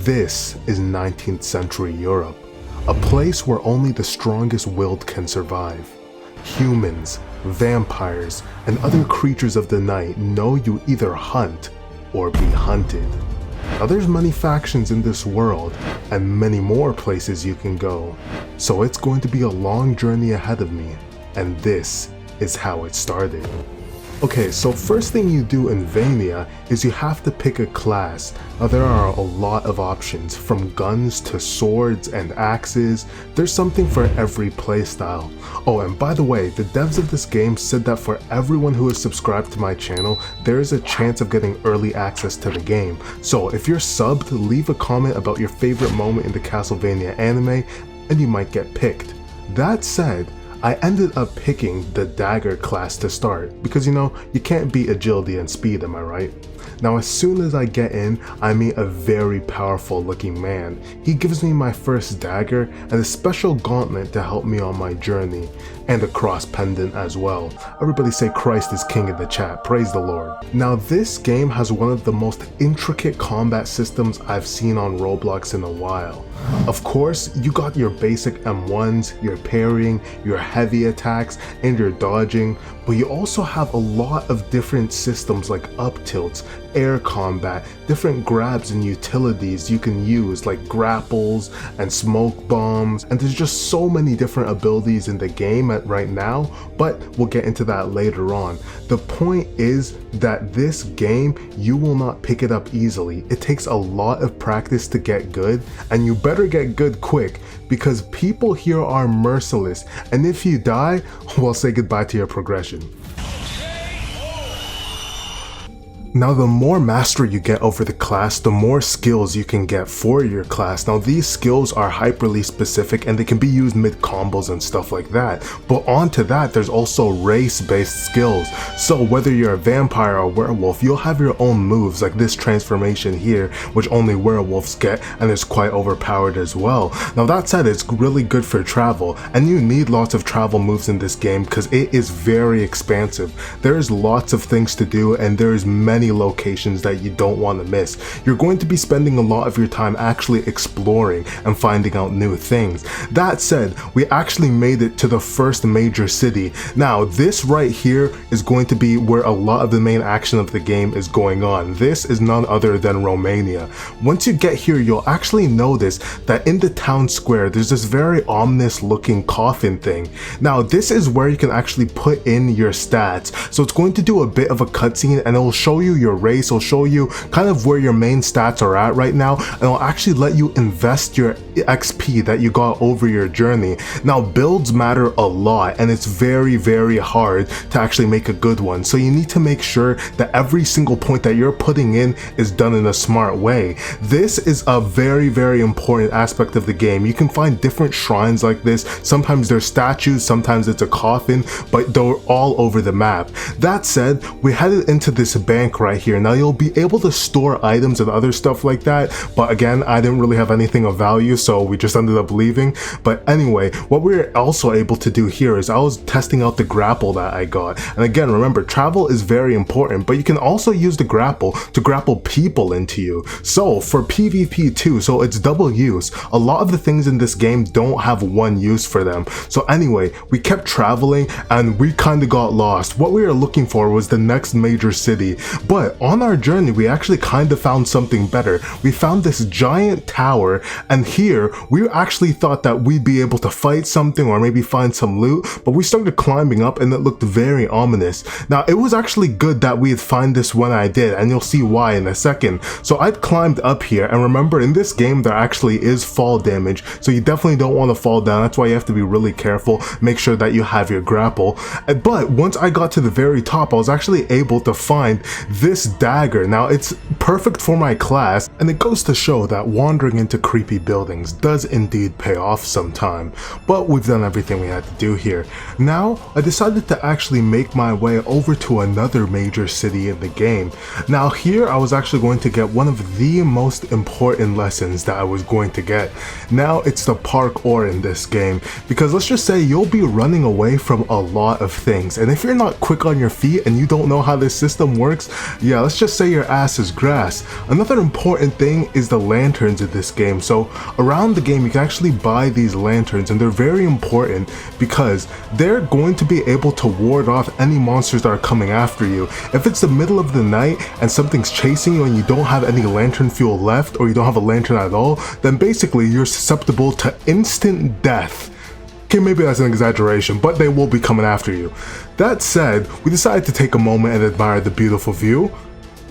This is 19th century Europe, a place where only the strongest willed can survive. Humans, vampires, and other creatures of the night know you either hunt or be hunted. Now there's many factions in this world, and many more places you can go, so it's going to be a long journey ahead of me, and this is how it started. Okay, so first thing you do in Vania is you have to pick a class. Now there are a lot of options, from guns to swords and axes. There's something for every playstyle. Oh, and by the way, the devs of this game said that for everyone who is subscribed to my channel, there is a chance of getting early access to the game. So if you're subbed, leave a comment about your favorite moment in the Castlevania anime, and you might get picked. That said, I ended up picking the dagger class to start, because you can't beat agility and speed, am I right? Now as soon as I get in, I meet a very powerful looking man. He gives me my first dagger and a special gauntlet to help me on my journey, and a cross pendant as well. Everybody say Christ is king in the chat, praise the Lord. Now this game has one of the most intricate combat systems I've seen on Roblox in a while. Of course, you got your basic M1s, your parrying, your heavy attacks, and your dodging, but you also have a lot of different systems like up tilts, air combat, different grabs and utilities you can use like grapples and smoke bombs, and there's just so many different abilities in the game right now, but we'll get into that later on. The point is that this game, you will not pick it up easily. It takes a lot of practice to get good, and you better get good quick, because people here are merciless, and if you die, well, say goodbye to your progression. Now the more mastery you get over the class, the more skills you can get for your class. Now these skills are hyperly specific and they can be used mid combos and stuff like that. But onto that, there's also race based skills. So whether you're a vampire or werewolf, you'll have your own moves like this transformation here, which only werewolves get, and is quite overpowered as well. Now that said, it's really good for travel, and you need lots of travel moves in this game because it is very expansive. There's lots of things to do, and there's many locations that you don't want to miss. You're going to be spending a lot of your time actually exploring and finding out new things. That said, we actually made it to the first major city. Now this right here is going to be where a lot of the main action of the game is going on. This is none other than Romania. Once you get here, you'll actually notice that in the town square there's this very ominous looking coffin thing. Now this is where you can actually put in your stats, so it's going to do a bit of a cutscene and it will show you your race, will show you kind of where your main stats are at right now, and it'll actually let you invest your XP that you got over your journey. Now builds matter a lot, and it's very hard to actually make a good one, so you need to make sure that every single point that you're putting in is done in a smart way. This is a very important aspect of the game. You can find different shrines like this. Sometimes they're statues, sometimes it's a coffin, but they're all over the map. That said, we headed into this bank right here. Now you'll be able to store items and other stuff like that, but again, I didn't really have anything of value, so we just ended up leaving. But anyway, what we were also able to do here is I was testing out the grapple that I got. And again, remember, travel is very important, but you can also use the grapple to grapple people into you. So for PvP too, so it's double use. A lot of the things in this game don't have one use for them. So anyway, we kept traveling and we kind of got lost. What we were looking for was the next major city, but on our journey we actually kind of found something better. We found this giant tower, and here we actually thought that we'd be able to fight something or maybe find some loot, but we started climbing up and it looked very ominous. Now it was actually good that we had found this when I did, and you'll see why in a second. So I'd climbed up here, and remember, in this game there actually is fall damage, so you definitely don't want to fall down. That's why you have to be really careful, make sure that you have your grapple. But once I got to the very top, I was actually able to find this dagger. Now it's perfect for my class, and it goes to show that wandering into creepy buildings does indeed pay off sometime. But we've done everything we had to do here. Now I decided to actually make my way over to another major city in the game. Now here I was actually going to get one of the most important lessons that I was going to get. Now it's the parkour in this game, because let's just say you'll be running away from a lot of things, and if you're not quick on your feet and you don't know how this system works, Yeah, let's just say your ass is grass. Another important thing is the lanterns in this game. So around the game you can actually buy these lanterns, and they're very important because they're going to be able to ward off any monsters that are coming after you. If it's the middle of the night and something's chasing you and you don't have any lantern fuel left, or you don't have a lantern at all, then basically you're susceptible to instant death. Okay, maybe that's an exaggeration, but they will be coming after you. That said, we decided to take a moment and admire the beautiful view.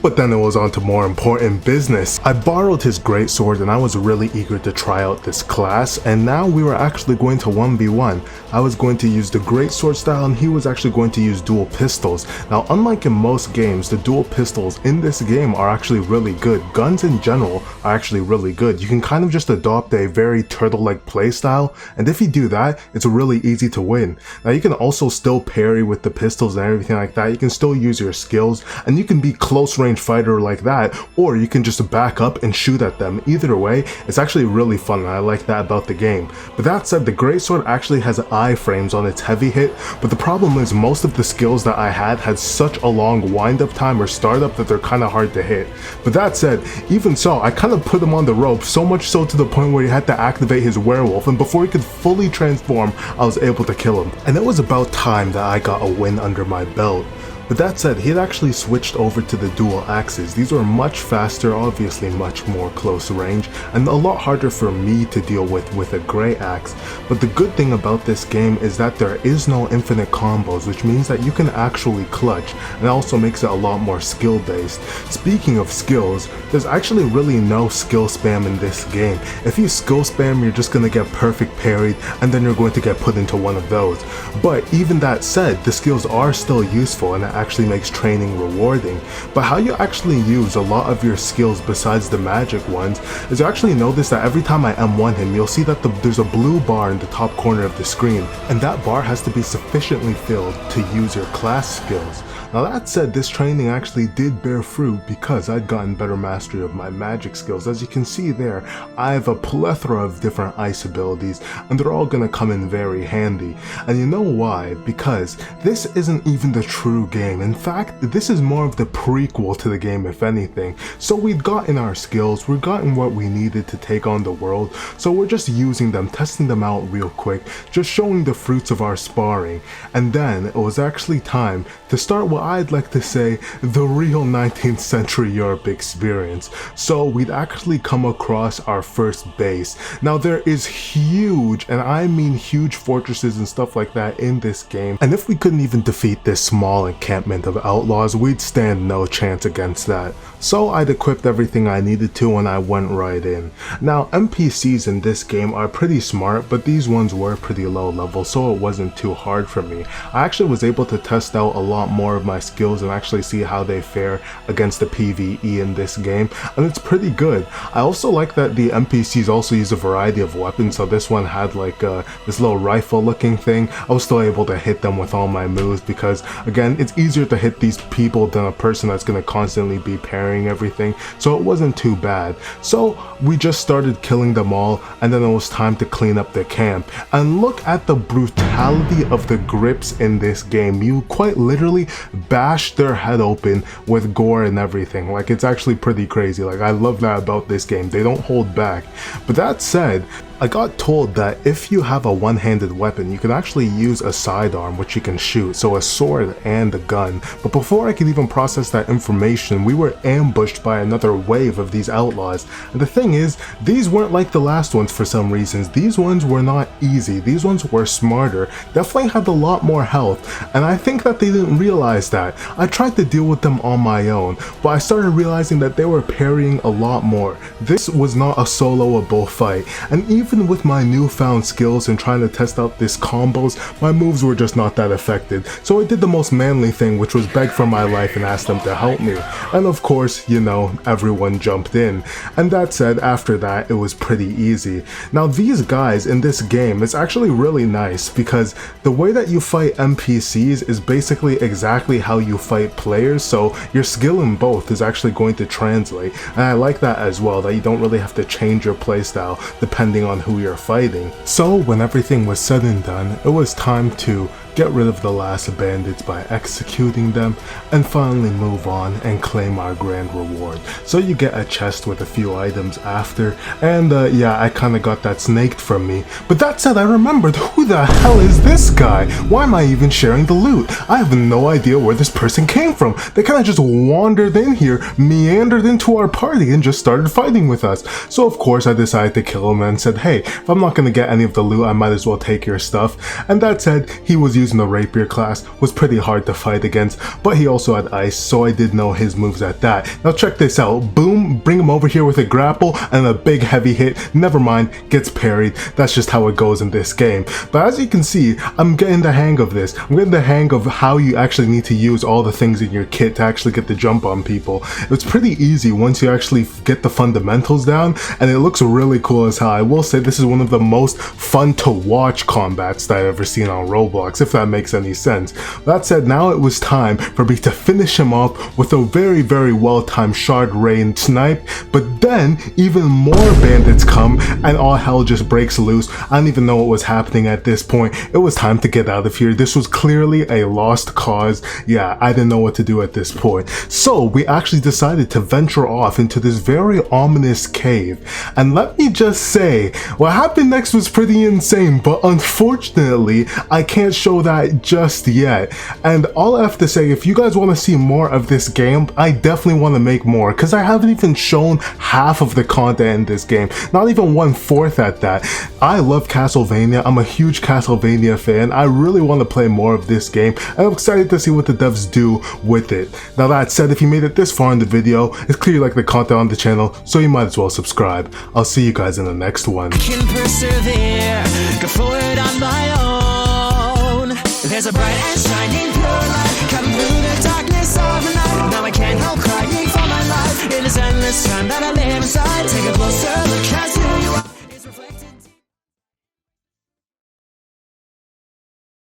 But then it was on to more important business. I borrowed his greatsword and I was really eager to try out this class, and now we were actually going to 1v1. I was going to use the greatsword style and he was actually going to use dual pistols. Now unlike in most games, the dual pistols in this game are actually really good. Guns in general are actually really good. You can kind of just adopt a very turtle-like playstyle, and if you do that, it's really easy to win. Now you can also still parry with the pistols and everything like that. You can still use your skills and you can be close range fighter like that, or you can just back up and shoot at them. Either way, it's actually really fun and I like that about the game. But that said, the greatsword actually has iframes on its heavy hit, but the problem is most of the skills that I had such a long wind up time or startup that they're kind of hard to hit. But that said, even so, I kind of put him on the rope, so much so to the point where he had to activate his werewolf, and before he could fully transform, I was able to kill him. And it was about time that I got a win under my belt. But that said, he had actually switched over to the dual axes. These were much faster, obviously much more close range, and a lot harder for me to deal with a great axe. But the good thing about this game is that there is no infinite combos, which means that you can actually clutch, and also makes it a lot more skill based. Speaking of skills, there's actually really no skill spam in this game. If you skill spam, you're just gonna get perfect parried, and then you're going to get put into one of those. But even that said, the skills are still useful, and actually makes training rewarding. But how you actually use a lot of your skills besides the magic ones is you actually notice that every time I M1 him, you'll see that there's a blue bar in the top corner of the screen, and that bar has to be sufficiently filled to use your class skills. Now that said, this training actually did bear fruit because I'd gotten better mastery of my magic skills. As you can see there, I have a plethora of different ice abilities, and they're all gonna come in very handy. And you know why? Because this isn't even the true game. In fact, this is more of the prequel to the game, if anything. So we'd gotten our skills, we'd gotten what we needed to take on the world, so we're just using them, testing them out real quick, just showing the fruits of our sparring. And then it was actually time to start what I'd like to say the real 19th century Europe experience. So we'd actually come across our first base. Now there is huge, and I mean huge, fortresses and stuff like that in this game, and if we couldn't even defeat this small encampment of outlaws, we'd stand no chance against that. So I'd equipped everything I needed to and I went right in. Now NPCs in this game are pretty smart, but these ones were pretty low level, so it wasn't too hard for me. I actually was able to test out a lot more of my skills and actually see how they fare against the PvE in this game, and it's pretty good. I also like that the NPCs also use a variety of weapons, so this one had like this little rifle looking thing. I was still able to hit them with all my moves because again, it's easier to hit these people than a person that's going to constantly be parrying everything, so it wasn't too bad. So we just started killing them all, and then it was time to clean up the camp. And look at the brutality of the grips in this game. You quite literally bash their head open with gore and everything. Like, it's actually pretty crazy. Like, I love that about this game. They don't hold back. But that said, I got told that if you have a one-handed weapon, you can actually use a sidearm which you can shoot, so a sword and a gun. But before I could even process that information, we were ambushed by another wave of these outlaws. And the thing is, these weren't like the last ones for some reasons. These ones were not easy. These ones were smarter, definitely had a lot more health, and I think that they didn't realize that. I tried to deal with them on my own, but I started realizing that they were parrying a lot more. This was not a soloable fight, and even with my newfound skills and trying to test out these combos, my moves were just not that effective. So I did the most manly thing, which was beg for my life and ask them to help me. And of course, you know, everyone jumped in. And that said, after that, it was pretty easy. Now these guys in this game, it's actually really nice because the way that you fight NPCs is basically exactly how you fight players, so your skill in both is actually going to translate. And I like that as well, that you don't really have to change your playstyle depending on who you're fighting. So when everything was said and done, it was time to get rid of the last bandits by executing them, and finally move on and claim our grand reward. So you get a chest with a few items after, and yeah, I kinda got that snaked from me. But that said, I remembered, who the hell is this guy? Why am I even sharing the loot? I have no idea where this person came from. They kinda just wandered in here, meandered into our party, and just started fighting with us. So of course I decided to kill him and said, hey, if I'm not gonna get any of the loot, I might as well take your stuff. And that said, he was using the rapier class, was pretty hard to fight against, but he also had ice, so I did know his moves at that. Now check this out, boom, bring him over here with a grapple, and a big heavy hit, never mind, gets parried. That's just how it goes in this game. But as you can see, I'm getting the hang of this. I'm getting the hang of how you actually need to use all the things in your kit to actually get the jump on people. It's pretty easy once you actually get the fundamentals down, and it looks really cool as hell. I will say this is one of the most fun to watch combats that I've ever seen on Roblox, if that makes any sense. That said, now it was time for me to finish him off with a very well-timed shard rain snipe, but then even more bandits come and all hell just breaks loose. I don't even know what was happening at this point. It was time to get out of here. This was clearly a lost cause. Yeah, I didn't know what to do at this point. So we actually decided to venture off into this very ominous cave. And let me just say, what happened next was pretty insane, but unfortunately, I can't show that just yet. And all I have to say, if you guys want to see more of this game, I definitely want to make more, because I haven't even shown half of the content in this game, not even 1/4 at that. I love Castlevania. I'm a huge Castlevania fan. I really want to play more of this game, and I'm excited to see what the devs do with it. Now that said, if you made it this far in the video, it's clear you like the content on the channel, so you might as well subscribe. I'll see you guys in the next one. Can persevere, go forward on my own. There's a bright and shining pure light come through the darkness of the night. Now I can't help crying for my life. It is endless time that I live inside. Take a close